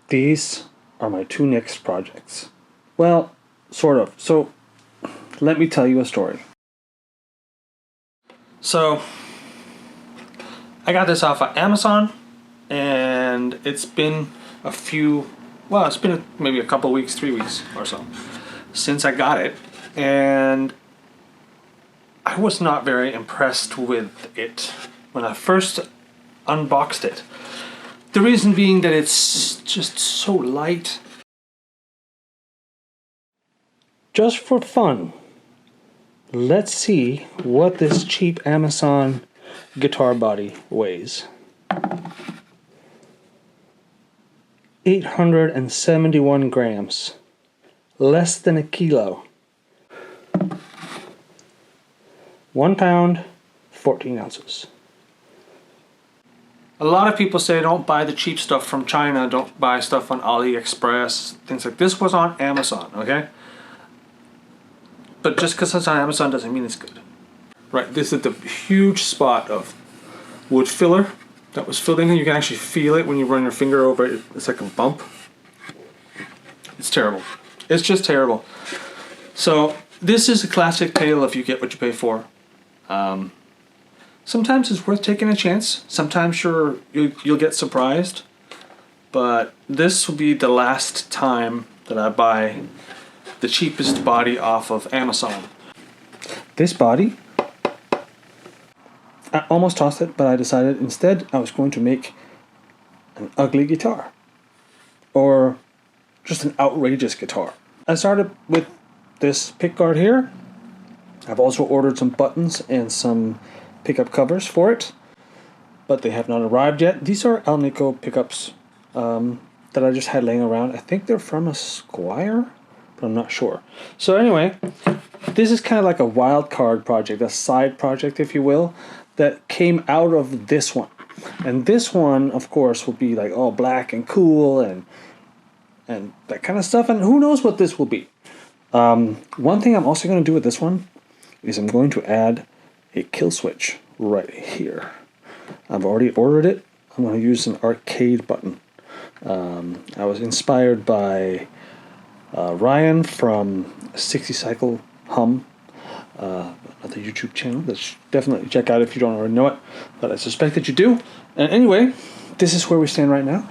These are my two next projects. Well, sort of. So, let me tell you a story. So, I got this off of Amazon, and it's been it's been maybe a couple weeks, 3 weeks or so, since I got it, and I was not very impressed with it when I first unboxed it. The reason being that it's just so light. Just for fun, let's see what this cheap Amazon guitar body weighs. 871 grams. Less than a kilo. 1 pound, 14 ounces. A lot of people say don't buy the cheap stuff from China, don't buy stuff on AliExpress, things like this. Was on Amazon, okay? But just because it's on Amazon doesn't mean it's good. Right, this is the huge spot of wood filler that was filled in. You can actually feel it when you run your finger over it. It's like a bump. It's terrible. It's just terrible. So this is a classic tale of you get what you pay for. Sometimes it's worth taking a chance. Sometimes you'll get surprised. But this will be the last time that I buy the cheapest body off of Amazon. This body, I almost tossed it, but I decided instead I was going to make an ugly guitar. Or just an outrageous guitar. I started with this pickguard here. I've also ordered some buttons and some pickup covers for it, but they have not arrived yet. These are Alnico pickups that I just had laying around. I think they're from a Squire, but I'm not sure. So anyway, this is kind of like a wild card project, a side project, if you will, that came out of this one. And this one, of course, will be like all black and cool and that kind of stuff. And who knows what this will be. One thing I'm also going to do with this one is I'm going to add a kill switch right here. I've already ordered it. I'm going to use an arcade button. I was inspired by Ryan from 60 Cycle Hum, another YouTube channel that definitely check out if you don't already know it, but I suspect that you do. And anyway, this is where we stand right now.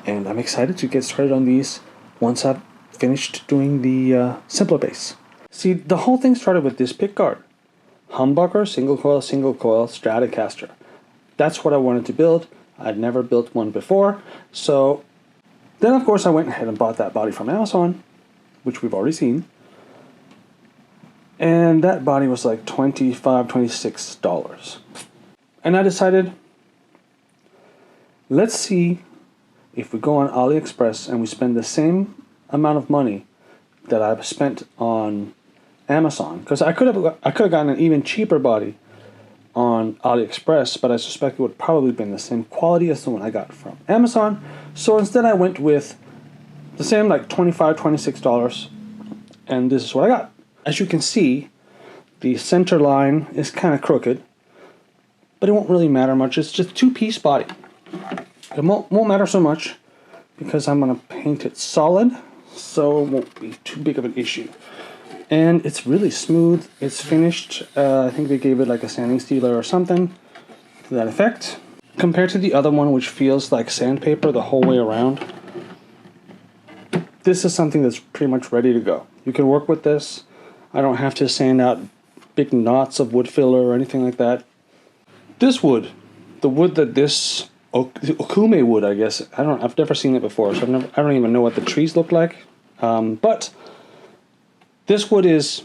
And I'm excited to get started on these once I've finished doing the simpler bass. See, the whole thing started with this pickguard. Humbucker, single coil, Stratocaster. That's what I wanted to build. I'd never built one before. So then, of course, I went ahead and bought that body from Amazon, which we've already seen. And that body was like $25, $26. And I decided, let's see if we go on AliExpress and we spend the same amount of money that I've spent on Amazon, because I could have gotten an even cheaper body on AliExpress, but I suspect it would probably been the same quality as the one I got from Amazon. So instead I went with the same, like $25, $26, and this is what I got. As you can see, the center line is kind of crooked, but it won't really matter much. It's just a two-piece body. It won't matter so much because I'm going to paint it solid, so it won't be too big of an issue. And it's really smooth. It's finished. I think they gave it like a sanding sealer or something to that effect. Compared to the other one, which feels like sandpaper the whole way around, this is something that's pretty much ready to go. You can work with this. I don't have to sand out big knots of wood filler or anything like that. This wood, the wood that this okume wood, I guess. I've never seen it before, so I don't even know what the trees look like. But this wood is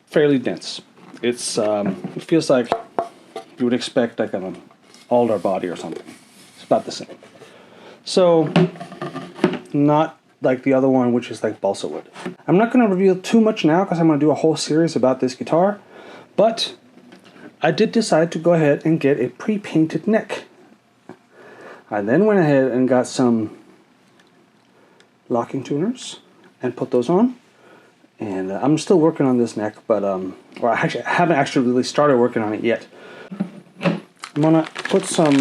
fairly dense. It feels like you would expect like an alder body or something. It's about the same. So, not like the other one, which is like balsa wood. I'm not going to reveal too much now because I'm going to do a whole series about this guitar, but I did decide to go ahead and get a pre-painted neck. I then went ahead and got some locking tuners and put those on. And I'm still working on this neck, but I haven't actually really started working on it yet. I'm gonna put some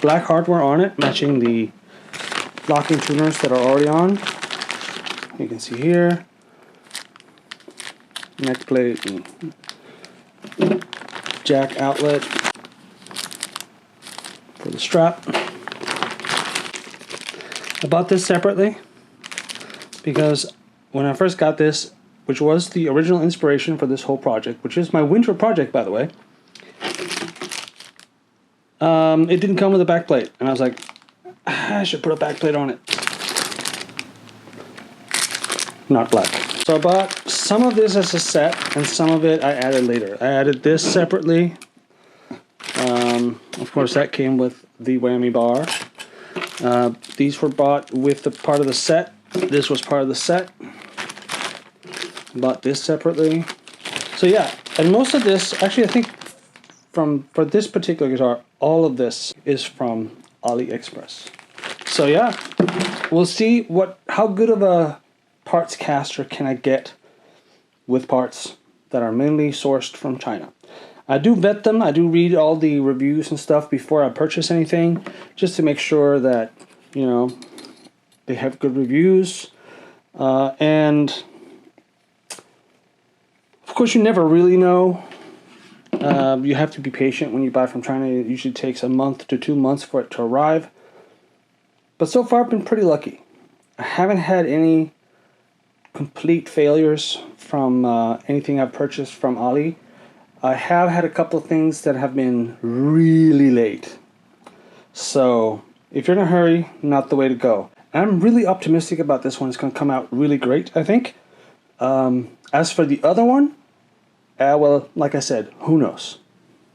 black hardware on it, matching the locking tuners that are already on. You can see here, neck plate and jack outlet for the strap. I bought this separately because when I first got this, which was the original inspiration for this whole project, which is my winter project, by the way, it didn't come with a back plate, and I was like, I should put a back plate on it. Not black. So I bought some of this as a set, and some of it I added later. I added this separately. Of course, that came with the whammy bar. These were bought with the part of the set. This was part of the set. Bought this separately. So yeah, and most of this, actually I think for this particular guitar, all of this is from AliExpress. So yeah, we'll see how good of a Partscaster can I get with parts that are mainly sourced from China. I do vet them, I do read all the reviews and stuff before I purchase anything, just to make sure that, you know, they have good reviews. And of course you never really know. You have to be patient when you buy from China. It usually takes a month to 2 months for it to arrive. But so far I've been pretty lucky. I haven't had any complete failures from anything I've purchased from Ali. I have had a couple of things that have been really late. So if you're in a hurry, not the way to go. And I'm really optimistic about this one. It's going to come out really great, I think. As for the other one, well, like I said, who knows?